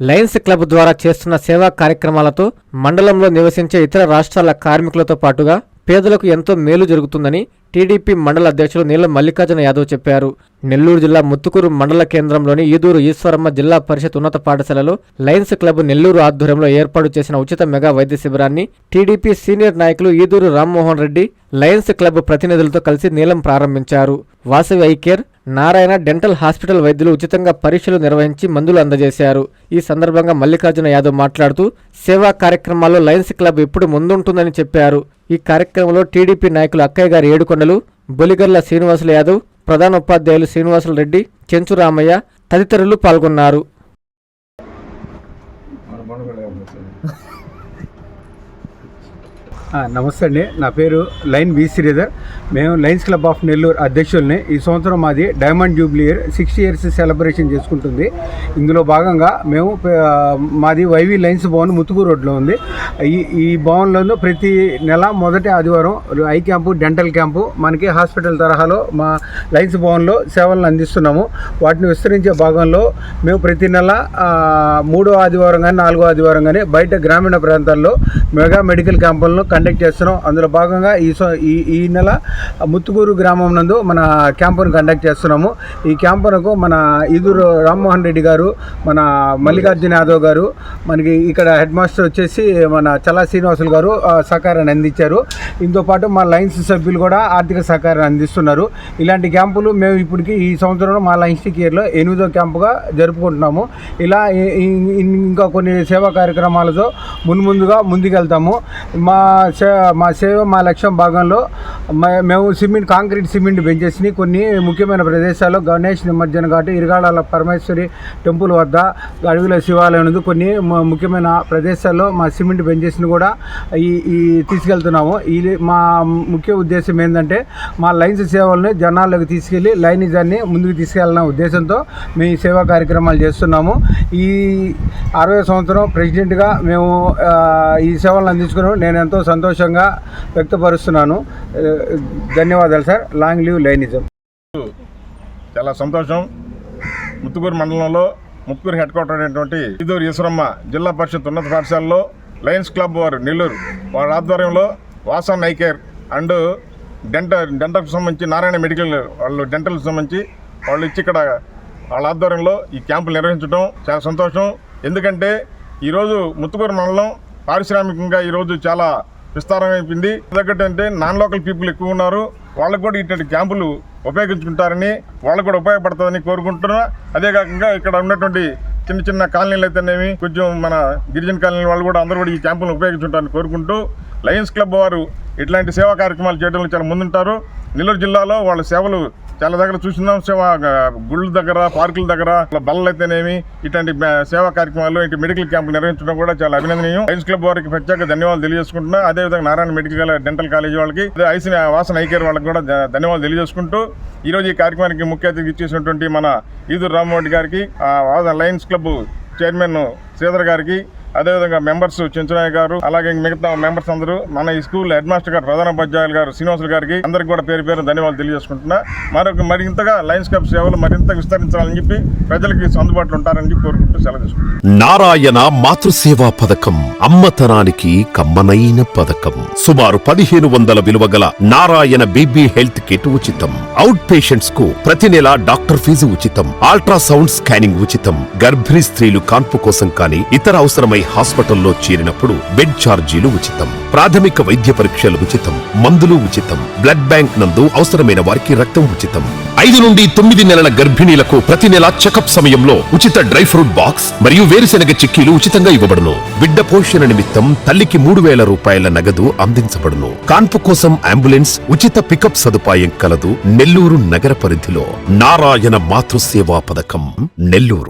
Lions club ద్వారా చేస్తున్న సేవా కార్యక్రమాలతో మండలంలో నివసించే ఇతర రాష్ట్రాల కార్మికులతో పాటుగా పేదలకు ఎంతో మేలు జరుగుతుందని టీడీపీ మండల అధ్యక్షులు నీలం మల్లికార్జున యాదవ్ చెప్పారు. నెల్లూరు జిల్లా ముత్తుకూరు మండల కేంద్రంలోని ఈదూరు ఈశ్వరమ్మ జిల్లా పరిషత్ ఉన్నత పాఠశాలలో లయన్స్ క్లబ్ నెల్లూరు ఆధ్వర్యంలో ఏర్పాటు చేసిన ఉచిత మెగా వైద్య శిబిరాన్ని టీడీపీ సీనియర్ నాయకులు ఈదూరు రామ్మోహన్ రెడ్డి లయన్స్ క్లబ్ ప్రతినిధులతో కలిసి నీలం ప్రారంభించారు. Vasavi I care, Narayana dental hospital వైద్యులు ఉచితంగా పరీక్షలు నిర్వహించి మందులు అందజేశారు. ఈ సందర్భంగా మల్లికార్జున యాదవ్ మాట్లాడుతూ సేవా కార్యక్రమాల్లో లయన్స్ క్లబ్ ఎప్పుడు ముందుంటుందని చెప్పారు. ఈ కార్యక్రమంలో టీడీపీ నాయకులు అక్కయ్య గారి ఏడుకొండలు, బొలిగర్ల శ్రీనివాసులు యాదవ్, ప్రధాన ఉపాధ్యాయులు శ్రీనివాసులు రెడ్డి, చెంచు రామయ్య తదితరులు పాల్గొన్నారు. నమస్తే అండి, నా పేరు లైన్ వి శ్రీధర్. మేము లయన్స్ క్లబ్ ఆఫ్ నెల్లూరు అధ్యక్షుల్ని. ఈ సంవత్సరం మాది diamond Jubilee year 60 years celebration చేసుకుంటుంది. ఇందులో భాగంగా మేము మాది వైవి లయన్స్ భవన్ ముత్తుకూరు రోడ్లో ఉంది. ఈ భవన్లో ప్రతి నెల మొదటి ఆదివారం ఐ క్యాంపు, డెంటల్ క్యాంపు మనకి హాస్పిటల్ తరహాలో మా లయన్స్ భవన్లో సేవలను అందిస్తున్నాము. వాటిని విస్తరించే భాగంలో మేము ప్రతి నెల 3వ ఆదివారం కానీ 4వ ఆదివారం కానీ బయట గ్రామీణ ప్రాంతాల్లో మెగా మెడికల్ క్యాంపులను కండక్ట్ చేస్తున్నాం. అందులో భాగంగా ఈ నెల ముత్తుకూరు గ్రామం నందు మన క్యాంపును కండక్ట్ చేస్తున్నాము. ఈ క్యాంపునకు మన ఈదూరు రామ్మోహన్ రెడ్డి గారు, మన మల్లికార్జున యాదవ్ గారు, మనకి ఇక్కడ హెడ్ మాస్టర్ వచ్చేసి మన చల్లా శ్రీనివాసులు గారు సహకారాన్ని అందించారు. దీంతో పాటు మా లయన్స్ సభ్యులు కూడా ఆర్థిక సహకారాన్ని అందిస్తున్నారు. ఇలాంటి క్యాంపులు మేము ఇప్పటికీ ఈ సంవత్సరంలో మా లయన్స్ ఇయర్లో 8వ క్యాంపుగా జరుపుకుంటున్నాము. ఇలా ఇంకా కొన్ని సేవా కార్యక్రమాలతో ముందుగా ముందుకెళ్తాము. మా సేవ, మా లక్ష్యం భాగంలో మేము కాంక్రీట్ సిమెంట్ బెంచెస్ని కొన్ని ముఖ్యమైన ప్రదేశాల్లో గణేష్ నిమజ్జన ఘాటు, ఇరగాళాల పరమేశ్వరి టెంపుల్ వద్ద, అడవిల శివాలయం నుండి కొన్ని ముఖ్యమైన ప్రదేశాల్లో మా సిమెంట్ బెంచెస్ని కూడా తీసుకెళ్తున్నాము. మా ముఖ్య ఉద్దేశం ఏంటంటే మా లయన్స్ సేవల్ని జనాల్లోకి తీసుకెళ్ళి లైనిజాన్ని ముందుకు తీసుకెళ్ళిన ఉద్దేశంతో మేము ఈ సేవా కార్యక్రమాలు చేస్తున్నాము. ఈ 60వ సంవత్సరం ప్రెసిడెంట్గా మేము ఈ సేవలను అందించుకున్నాము. నేను ఎంతో సంతోషంగా వ్యక్తపరుస్తున్నాను. ధన్యవాదాలు సార్. Long live లైనిజం. చాలా సంతోషం. ముత్తుకూరు మండలంలో ముత్తుకూరు హెడ్ క్వార్టర్ అయినటువంటి ఈదూరు ఈశ్వరమ్మ జిల్లా పరిషత్ ఉన్నత పాఠశాలలో లయన్స్ క్లబ్ వారు నెల్లూరు వారి ఆధ్వర్యంలో వాసన్ ఐ కేర్ అండ్ డెంటల్కి సంబంధించి నారాయణ మెడికల్ వాళ్ళు డెంటల్కి సంబంధించి వాళ్ళు ఇచ్చి ఇక్కడ వాళ్ళ ఆధ్వర్యంలో ఈ క్యాంపులు నిర్వహించడం చాలా సంతోషం. ఎందుకంటే ఈరోజు ముత్తుకూరు మండలం పారిశ్రామికంగా ఈరోజు చాలా విస్తారమైపోయింది. తగ్గట్టు అంటే నాన్ లోకల్ పీపుల్ ఎక్కువ ఉన్నారు. వాళ్ళకు కూడా ఇటువంటి క్యాంపులు ఉపయోగించుకుంటారని, వాళ్ళకు కూడా ఉపయోగపడుతుందని కోరుకుంటున్నా. అదే కాకుండా ఇక్కడ ఉన్నటువంటి చిన్న కాలనీలు అయితేనేమి, కొంచెం మన గిరిజన కాలనీ వాళ్ళు కూడా అందరూ కూడా ఈ క్యాంపులను ఉపయోగించుకుంటారని కోరుకుంటూ లయన్స్ క్లబ్ వారు ఇట్లాంటి సేవా కార్యక్రమాలు చేయడంలో చాలా ముందుంటారు. నెల్లూరు జిల్లాలో వాళ్ళ సేవలు చాలా దగ్గర చూస్తున్నాం. గుళ్ళ దగ్గర, పార్కుల దగ్గర, బల్లలు అయితేనేమి ఇట్లాంటి సేవా కార్యక్రమాలు, ఇటు మెడికల్ క్యాంపులు నిర్వహించడం కూడా చాలా అభినందనీయం. లయన్స్ క్లబ్ వారికి ప్రత్యేక ధన్యవాదాలు తెలియజేసుకుంటున్నా. అదేవిధంగా నారాయణ మెడికల్ డెంటల్ కాలేజీ వాళ్ళకి, వాసన్ ఐ కేర్ వాళ్ళకి కూడా ధన్యవాదాలు తెలియజేసుకుంటూ ఈరోజు ఈ కార్యక్రమానికి ముఖ్య అతిథి ఇచ్చేసినటువంటి మన ఈదూరు రామ్మోహన్ రెడ్డి గారికి, లయన్స్ క్లబ్ చైర్మన్ శ్రీధర్ గారికి, అదేవిధంగా మెంబర్స్ చెంచునాయ్ గారు, అలాగే మిగతా మెంబర్స్ అందరూ, మన ఈ స్కూల్ హెడ్ మాస్టర్ గారు, ప్రధాన ఉపాధ్యాయులు గారు శ్రీనివాసులు గారికి అందరికి కూడా పేరు ధన్యవాదాలు తెలియజేసుకుంటున్నా. మరింతగా లయన్స్ క్లబ్ సేవలు మరింత విస్తరించాలని చెప్పి ప్రజలకి అందుబాటులో ఉంటారని చెప్పి కోరుకుంటూ సెలవు తీసుకుంటున్నాను. నారాయణ మాతృసేవా పథకం అమ్మతనానికి కమ్మనైన పథకం. సుమారు 1500 విలువ గల నారాయణ బేబీ హెల్త్ కిట్ ఉచితం. అవుట్ పేషెంట్స్ కు ప్రతి నెల డాక్టర్ ఫీజు ఉచితం. అల్ట్రాసౌండ్ స్కానింగ్ ఉచితం. గర్భిణీ స్త్రీలు కాన్పు కోసం కానీ ఇతర అవసరమై హాస్పిటల్లో చేరినప్పుడు బెడ్ ఛార్జీలు ఉచితం. ప్రాథమిక వైద్య పరీక్షలు ఉచితం. మందులు ఉచితం. బ్లడ్ బ్యాంక్ నందు అవసరమైన వారికి రక్తం ఉచితం. 5 నుండి 9 నెలల గర్భిణీలకు ప్రతి నెల చెకప్ సమయంలో ఉచిత డ్రై ఫ్రూట్ బాక్స్ మరియు వేరుశెనగ చిక్కీలు ఉచితంగా ఇవ్వబడును. బిడ్డ పోషణ నిమిత్తం తల్లికి 3000 రూపాయల నగదు అందించబడును. కాన్పు కోసం అంబులెన్స్ ఉచిత పికప్ సదుపాయం కలదు. నెల్లూరు నగర పరిధిలో నారాయణ మాతృసేవా పథకం నెల్లూరు.